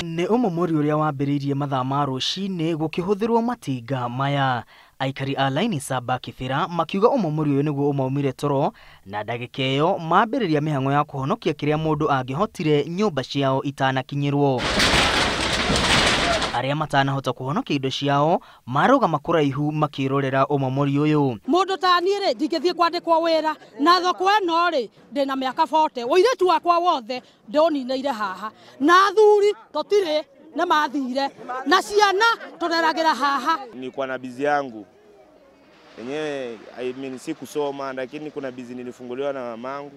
Nĩ Umomori ũrĩa wambĩrĩirie mathaa ma rũciini gũkĩhũthĩrwo matinga maya. Aikari a Laini Saba Kibera makiuga Umomori ũyũ nĩguo ũmaumire toro na ndagĩka ĩyo mambĩrĩria mĩhang'o ya kũhonokia kĩrĩa mũndũ angĩhotire nyũmba ciao itanakinyĩrwo. Arĩa matanahota kũhonokia indo ciao marauga kũraihu makĩrorera Umomori ũyũ. Mũndũ ta niĩ rĩ ndingĩthiĩ kwandĩkwo wĩra na thoko ĩno rĩ ndĩna mĩaka 40 ũirĩtu wakwa wothe ndĩũninĩire haha na athuri tũtirĩ na mathire na ciana tũreragĩra haha. Nilikuwa na bizi yangu yenyewe, si kusoma, lakini kuna bizi nilifunguliwa na mamangu,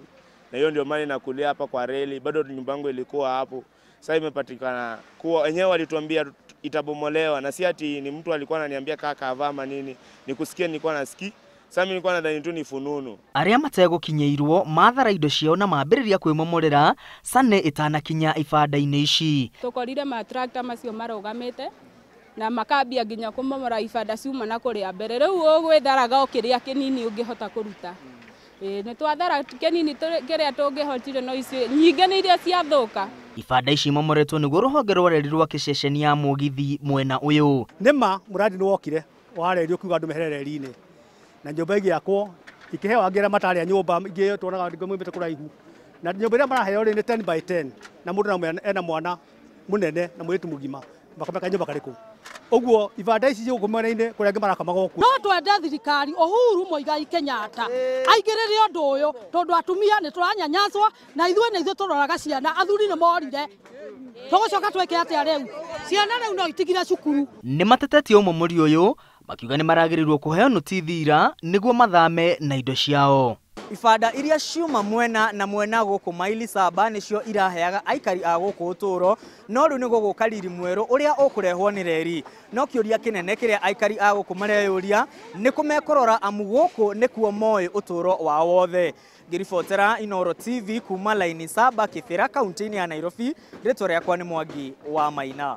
na hiyo ndio maana nakulia hapa kwa reli. Bado nyumba yangu ilikuwa hapo, sasa imepatikana kuwa wenyewe walituambia itabomolewa, na si ati ni mtu alikuwa ananiambia kaka avama nini, nikusikia nilikuwa nasikia. Sasa mimi nilikuwa nadhani tu ni fununu. Arĩa mategũkinyĩirwo mathara indo ciao na mambĩrĩria kwĩmomorera sane itanakinya ibanda-inĩ ici. Tukorire matrakta macio maraugamĩte na makambia nginya kũmomora ibanda ciuma na kũrĩa mbere. Rĩu ũgwĩtharaga kĩrĩa kĩnini ũngĩhota kũruta. Nĩ twathara kĩnini kĩrĩa tũngĩhotire no ici nyingĩ nĩ iria ciathũka. Ibanda ici imomoretwo nĩguo rũhonge rwa reri rwa ceceni ya mugithi mwena ũyũ. Nĩma mũradi nĩ wokire wa reri ũkiuga andũ mehere reri-inĩ. Na nyũmba ĩgĩakwo ikĩheo angĩra matarĩ nyũmba ingĩ tuonaga ngomĩte kũraihu. Na nyũmba ĩrĩa maraheo rĩ nĩ 10 by 10 na mũndũ ena mwana mũnene na mũirĩtu mũgima makameka nyũmba karĩkũ. Ũguo ibanda ici gũkũmera-inĩ kũrĩa angĩ marakamaga gũkũ. No twende thirikari Uhuru Muigai Kenyatta aingĩrĩre ũndũ ũyũ tondũ atumia nĩ tũranyanyaswo na ithuĩ tũroraga ciana, athuri nĩ morire. Tũgũcoka twĩke atĩa rĩu? Ciana rĩu no itigire cukuru. Nĩ matetetie Umomori ũyũ makiuga nĩ maragĩrĩirwo kũheo notithi ira nĩguo mathame na indo ciao. Ibanda iria ciuma mwena na mwena gũkũ maili Saba nĩcio iraheaga aikari a gũkũ ũtũũro, no rĩu nĩguo gũka riri mwerũ ũrĩa ũkũrehwo nĩ reri. No kĩũria kĩnene kĩrĩa aikari a gũkũ mareyũria nĩ kũmekũrora amu gũkũ nĩkuo moĩ ũtũũro wao wothe. Ngĩribotera Inooro TV kuuma Laini Saba Kibera kaunti-inĩ ya Nairobi, rĩtwa rĩakwa nĩ Mwangi wa Maina.